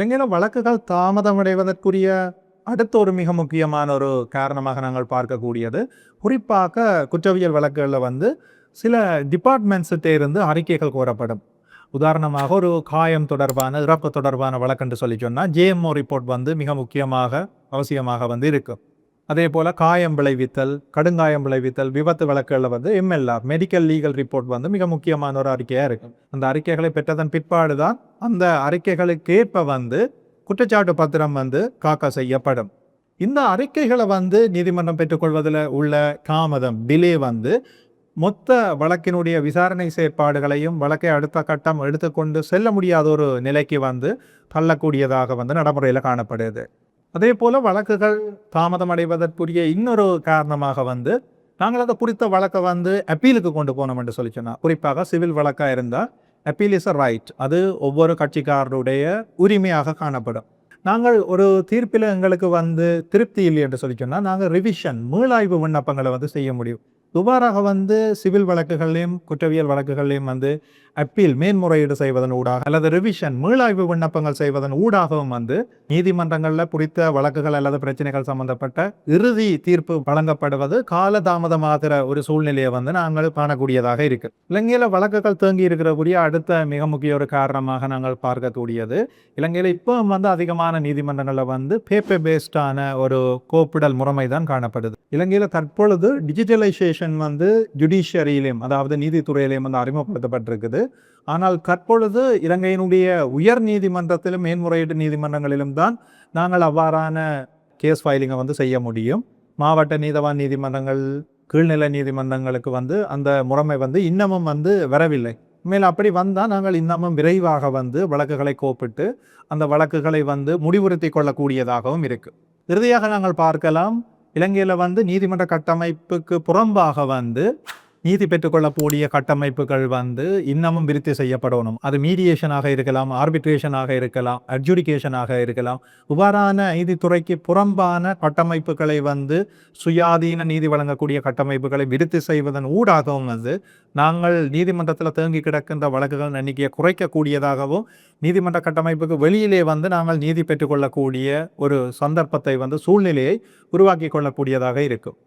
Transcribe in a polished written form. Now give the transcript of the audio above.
இலங்கையில் வழக்குகள் தாமதமடைவதற்குரிய அடுத்த ஒரு மிக முக்கியமான ஒரு காரணமாக நாங்கள் பார்க்கக்கூடியது, குறிப்பாக குற்றவியல் வழக்குகளில் சில டிபார்ட்மெண்ட்ஸ்கிட்ட இருந்து அறிக்கைகள் கோரப்படும். உதாரணமாக ஒரு காயம் தொடர்பான இறப்பு தொடர்பான வழக்குன்னு சொல்லி சொன்னால் ஜேஎம்ஓ ரிப்போர்ட் மிக முக்கியமாக அவசியமாக இருக்கும். அதே போல் காயம் விளைவித்தல், கடுங்காயம் விளைவித்தல், விபத்து வழக்குகளில் எம்எல்ஆர் மெடிக்கல் லீகல் ரிப்போர்ட் மிக முக்கியமான ஒரு அறிக்கையாக இருக்கும். அந்த அறிக்கைகளை பெற்றதன் பிற்பாடு தான் அந்த அறிக்கைகளுக்கேற்ப குற்றச்சாட்டு பத்திரம் காக்கா செய்யப்படும். இந்த அறிக்கைகளை நீதிமன்றம் பெற்றுக்கொள்வதில் உள்ள தாமதம் டிலே மொத்த வழக்கினுடைய விசாரணை செயற்பாடுகளையும் வழக்கை அடுத்த கட்டம் எடுத்துக்கொண்டு செல்ல முடியாத ஒரு நிலைக்கு தள்ளக்கூடியதாக நடைமுறையில் காணப்படுது. அதே போல் வழக்குகள் தாமதம் அடைவதற்குரிய இன்னொரு காரணமாக நாங்கள் அதை குறித்த வழக்கை அப்பீலுக்கு கொண்டு போனோம் என்று சொல்லி சொன்னால், குறிப்பாக சிவில் வழக்காக இருந்தால் அப்பீல் இஸ் அ ரைட், அது ஒவ்வொரு கட்சிக்காரருடைய உரிமையாக காணப்படும். நாங்கள் ஒரு தீர்ப்பில் எங்களுக்கு திருப்தி இல்லை என்று சொல்லி சொன்னால் நாங்கள் ரிவிஷன் மீளாய்வு விண்ணப்பங்களை செய்ய முடியும். துபாராக சிவில் வழக்குகளையும் குற்றவியல் வழக்குகளையும் அப்பீல் மேன்முறையீடு செய்வதன் ஊடாக அல்லது ரிவிஷன் மீளாய்வு விண்ணப்பங்கள் செய்வதன் ஊடாகவும் நீதிமன்றங்களில் குறித்த வழக்குகள் அல்லது பிரச்சனைகள் சம்பந்தப்பட்ட இறுதி தீர்ப்பு வழங்கப்படுவது காலதாமதமாகிற ஒரு சூழ்நிலையை நாங்கள் காணக்கூடியதாக இருக்கு. இலங்கையில் வழக்குகள் தேங்கி இருக்கிறக்கூடிய அடுத்த மிக முக்கிய ஒரு காரணமாக நாங்கள் பார்க்கக்கூடியது, இலங்கையில் இப்போ அதிகமான நீதிமன்றங்களில் பேப்பர் பேஸ்டான ஒரு கோப்பிடல் முறைமை தான் காணப்படுது. இலங்கையில் தற்பொழுது டிஜிட்டலைசேஷன் ஜுடிஷியரியிலும் அதாவது நீதித்துறையிலும் அறிமுகப்படுத்தப்பட்டிருக்குது. ஆனால் தற்பொழுது இலங்கையினுடைய உயர் நீதிமன்றத்திலும் மேன்முறையீட்டு நீதிமன்றங்களிலும் தான் நாங்கள் அவ்வாறான கேஸ் ஃபைலிங்கை செய்ய முடியும். மாவட்ட நீதவான் நீதிமன்றங்கள், கீழ்நிலை நீதிமன்றங்களுக்கு அந்த முறைமை இன்னமும் வரவில்லை. மேலும் அப்படி வந்தால் நாங்கள் இன்னமும் விரைவாக வழக்குகளை கோப்பிட்டு அந்த வழக்குகளை முடிவுறுத்தி கொள்ளக்கூடியதாகவும் இருக்கு. இறுதியாக நாங்கள் பார்க்கலாம், இலங்கையில் நீதிமன்ற கட்டமைப்புக்கு புறம்பாக நீதி பெற்றுக்கொள்ளக்கூடிய கட்டமைப்புகள் இன்னமும் விருத்தி செய்யப்படணும். அது மீடியேஷனாக இருக்கலாம், ஆர்பிட்ரேஷனாக இருக்கலாம், அட்ஜுடிகேஷனாக இருக்கலாம். இவ்வாறான நீதித்துறைக்கு புறம்பான கட்டமைப்புகளை சுயாதீன நீதி வழங்கக்கூடிய கட்டமைப்புகளை விருத்தி செய்வதன் ஊடாகவும் நாங்கள் நீதிமன்றத்தில் தேங்கி கிடக்கின்ற வழக்குகள் எண்ணிக்கையை குறைக்கக்கூடியதாகவும் நீதிமன்ற கட்டமைப்புக்கு வெளியிலே நாங்கள் நீதி பெற்றுக்கொள்ளக்கூடிய ஒரு சந்தர்ப்பத்தை சூழ்நிலையை உருவாக்கி கொள்ளக்கூடியதாக இருக்கும்.